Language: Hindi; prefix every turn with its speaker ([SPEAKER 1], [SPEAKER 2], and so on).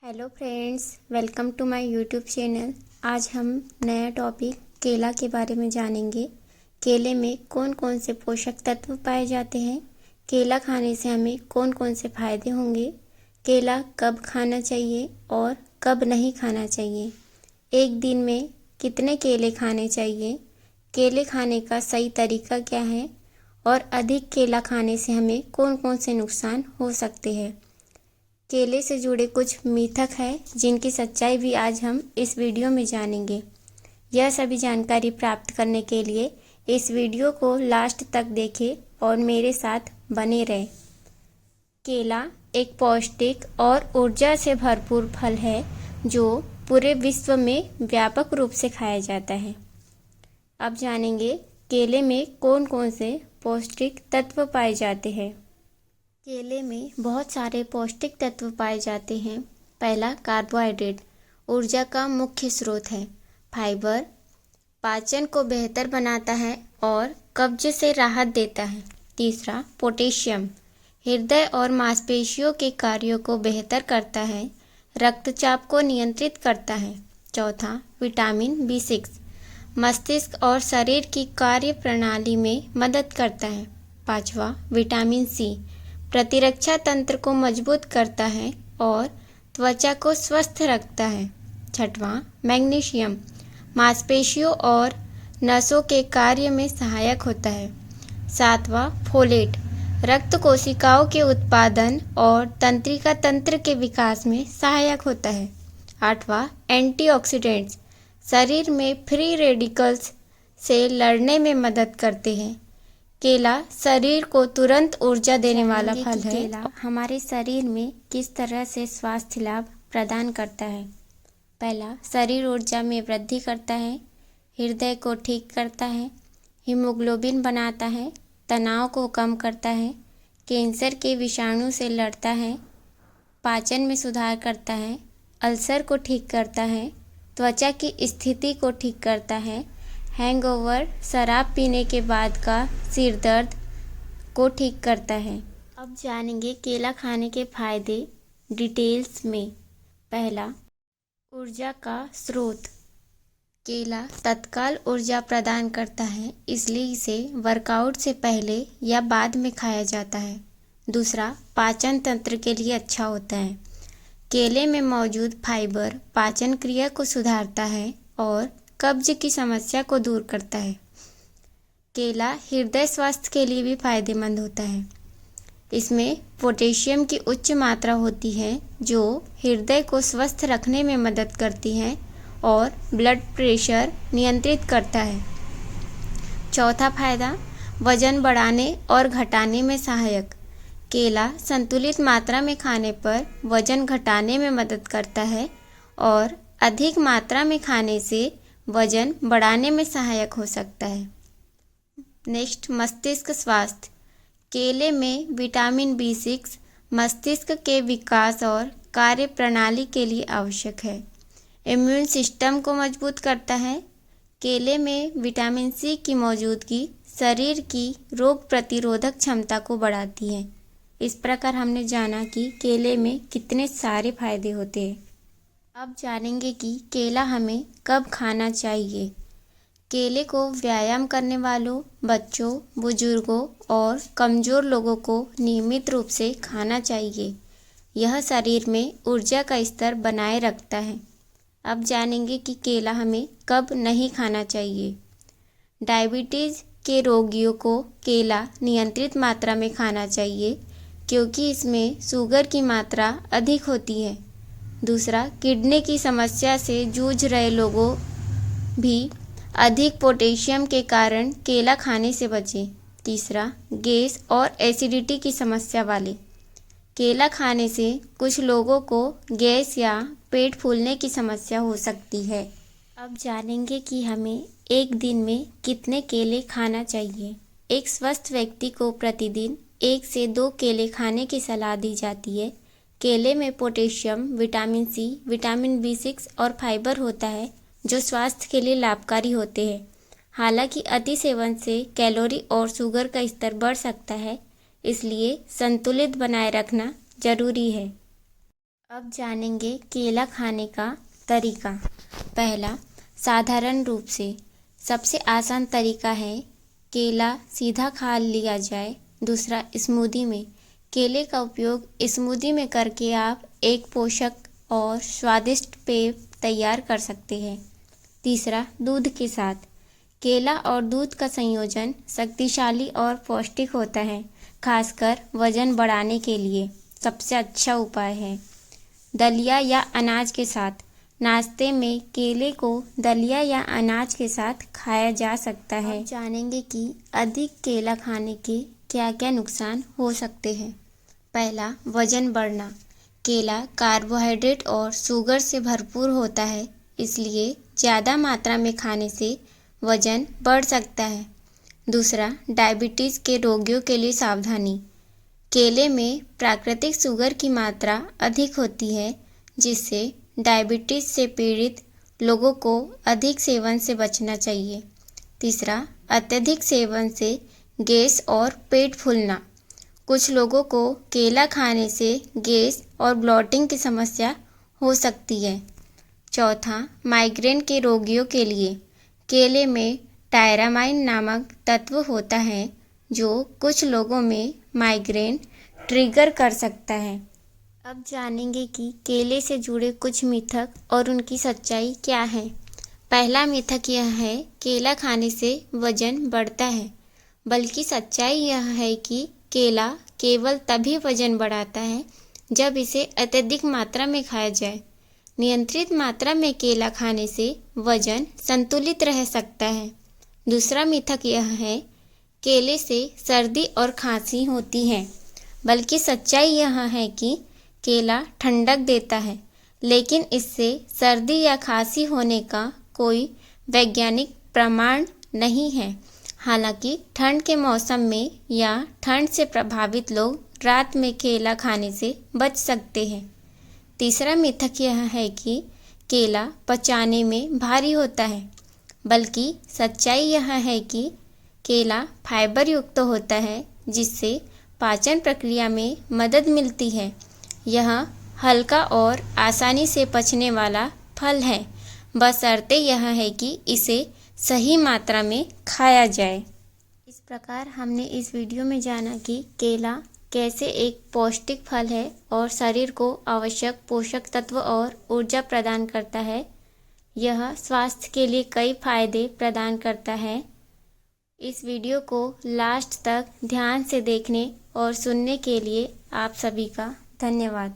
[SPEAKER 1] Hello friends, welcome to my YouTube channel. आज हम नया टॉपिक केला के बारे में जानेंगे। केले में कौन कौन से पोषक तत्व पाए जाते हैं, केला खाने से हमें कौन कौन से फ़ायदे होंगे, केला कब खाना चाहिए और कब नहीं खाना चाहिए, एक दिन में कितने केले खाने चाहिए, केले खाने का सही तरीका क्या है और अधिक केला खाने से हमें कौन कौन से नुकसान हो सकते हैं। केले से जुड़े कुछ मिथक है जिनकी सच्चाई भी आज हम इस वीडियो में जानेंगे। यह सभी जानकारी प्राप्त करने के लिए इस वीडियो को लास्ट तक देखें और मेरे साथ बने रहें। केला एक पौष्टिक और ऊर्जा से भरपूर फल है जो पूरे विश्व में व्यापक रूप से खाया जाता है। अब जानेंगे केले में कौन कौन से पौष्टिक तत्व पाए जाते हैं। केले में बहुत सारे पौष्टिक तत्व पाए जाते हैं। पहला, कार्बोहाइड्रेट ऊर्जा का मुख्य स्रोत है। फाइबर पाचन को बेहतर बनाता है और कब्ज से राहत देता है। तीसरा, पोटेशियम हृदय और मांसपेशियों के कार्यों को बेहतर करता है, रक्तचाप को नियंत्रित करता है। चौथा, विटामिन B6 मस्तिष्क और शरीर की कार्य प्रणाली में मदद करता है। पांचवा, विटामिन C प्रतिरक्षा तंत्र को मजबूत करता है और त्वचा को स्वस्थ रखता है। छठवां, मैग्नीशियम मांसपेशियों और नसों के कार्य में सहायक होता है। सातवां, फोलेट रक्त कोशिकाओं के उत्पादन और तंत्रिका तंत्र के विकास में सहायक होता है। आठवां, एंटीऑक्सीडेंट्स शरीर में फ्री रेडिकल्स से लड़ने में मदद करते हैं। केला शरीर को तुरंत ऊर्जा देने वाला फल है। केला हमारे शरीर में किस तरह से स्वास्थ्य लाभ प्रदान करता है। पहला, शरीर ऊर्जा में वृद्धि करता है, हृदय को ठीक करता है, हीमोग्लोबिन बनाता है, तनाव को कम करता है, कैंसर के विषाणु से लड़ता है, पाचन में सुधार करता है, अल्सर को ठीक करता है, त्वचा की स्थिति को ठीक करता है, हैंगओवर शराब पीने के बाद का सिर दर्द को ठीक करता है। अब जानेंगे केला खाने के फायदे डिटेल्स में। पहला, ऊर्जा का स्रोत केला तत्काल ऊर्जा प्रदान करता है, इसलिए इसे वर्कआउट से पहले या बाद में खाया जाता है। दूसरा, पाचन तंत्र के लिए अच्छा होता है। केले में मौजूद फाइबर पाचन क्रिया को सुधारता है और कब्ज की समस्या को दूर करता है। केला हृदय स्वास्थ्य के लिए भी फायदेमंद होता है। इसमें पोटेशियम की उच्च मात्रा होती है जो हृदय को स्वस्थ रखने में मदद करती है और ब्लड प्रेशर नियंत्रित करता है। चौथा फायदा, वजन बढ़ाने और घटाने में सहायक केला संतुलित मात्रा में खाने पर वजन घटाने में मदद करता है और अधिक मात्रा में खाने से वजन बढ़ाने में सहायक हो सकता है। नेक्स्ट, मस्तिष्क स्वास्थ्य केले में विटामिन B6 मस्तिष्क के विकास और कार्य प्रणाली के लिए आवश्यक है। इम्यून सिस्टम को मजबूत करता है। केले में विटामिन C की मौजूदगी शरीर की रोग प्रतिरोधक क्षमता को बढ़ाती है। इस प्रकार हमने जाना कि केले में कितने सारे फायदे होते हैं। अब जानेंगे कि केला हमें कब खाना चाहिए। केले को व्यायाम करने वालों, बच्चों, बुजुर्गों और कमज़ोर लोगों को नियमित रूप से खाना चाहिए। यह शरीर में ऊर्जा का स्तर बनाए रखता है। अब जानेंगे कि केला हमें कब नहीं खाना चाहिए। डायबिटीज़ के रोगियों को केला नियंत्रित मात्रा में खाना चाहिए क्योंकि इसमें शुगर की मात्रा अधिक होती है। दूसरा, किडनी की समस्या से जूझ रहे लोगों भी अधिक पोटेशियम के कारण केला खाने से बचें। तीसरा, गैस और एसिडिटी की समस्या वाले केला खाने से कुछ लोगों को गैस या पेट फूलने की समस्या हो सकती है। अब जानेंगे कि हमें एक दिन में कितने केले खाना चाहिए। एक स्वस्थ व्यक्ति को प्रतिदिन 1 से 2 केले खाने की सलाह दी जाती है। केले में potassium, vitamin C, vitamin B6 और फाइबर होता है जो स्वास्थ्य के लिए लाभकारी होते हैं। हालांकि अति सेवन से कैलोरी और शुगर का स्तर बढ़ सकता है, इसलिए संतुलित बनाए रखना जरूरी है। अब जानेंगे केला खाने का तरीका। पहला, साधारण रूप से सबसे आसान तरीका है केला सीधा खा लिया जाए। दूसरा, स्मूदी में केले का उपयोग स्मूदी में करके आप एक पोषक और स्वादिष्ट पेय तैयार कर सकते हैं। तीसरा, दूध के साथ केला और दूध का संयोजन शक्तिशाली और पौष्टिक होता है, खासकर वजन बढ़ाने के लिए सबसे अच्छा उपाय है। दलिया या अनाज के साथ नाश्ते में केले को दलिया या अनाज के साथ खाया जा सकता है। अब जानेंगे कि अधिक केला खाने के क्या क्या नुकसान हो सकते हैं। पहला, वजन बढ़ना। केला कार्बोहाइड्रेट और शुगर से भरपूर होता है, इसलिए ज़्यादा मात्रा में खाने से वजन बढ़ सकता है। दूसरा, डायबिटीज़ के रोगियों के लिए सावधानी। केले में प्राकृतिक शुगर की मात्रा अधिक होती है, जिससे डायबिटीज़ से पीड़ित लोगों को अधिक सेवन से बचना चाहिए। तीसरा, अत्यधिक सेवन से गैस और पेट फूलना। कुछ लोगों को केला खाने से गैस और ब्लॉटिंग की समस्या हो सकती है। चौथा, माइग्रेन के रोगियों के लिए केले में टायरामाइन नामक तत्व होता है, जो कुछ लोगों में माइग्रेन ट्रिगर कर सकता है। अब जानेंगे कि केले से जुड़े कुछ मिथक और उनकी सच्चाई क्या है। पहला मिथक यह है केला खाने से वजन बढ़ता है, बल्कि सच्चाई यह है कि केला केवल तभी वजन बढ़ाता है जब इसे अत्यधिक मात्रा में खाया जाए। नियंत्रित मात्रा में केला खाने से वजन संतुलित रह सकता है। दूसरा मिथक यह है केले से सर्दी और खांसी होती है, बल्कि सच्चाई यह है कि केला ठंडक देता है, लेकिन इससे सर्दी या खांसी होने का कोई वैज्ञानिक प्रमाण नहीं है। हालांकि ठंड के मौसम में या ठंड से प्रभावित लोग रात में केला खाने से बच सकते हैं। तीसरा मिथक यह है कि केला पचाने में भारी होता है, बल्कि सच्चाई यह है कि केला फाइबर युक्त होता है, जिससे पाचन प्रक्रिया में मदद मिलती है। यह हल्का और आसानी से पचने वाला फल है, बशर्ते यह है कि इसे सही मात्रा में खाया जाए। इस प्रकार हमने इस वीडियो में जाना कि केला कैसे एक पौष्टिक फल है और शरीर को आवश्यक पोषक तत्व और ऊर्जा प्रदान करता है। यह स्वास्थ्य के लिए कई फायदे प्रदान करता है। इस वीडियो को लास्ट तक ध्यान से देखने और सुनने के लिए आप सभी का धन्यवाद।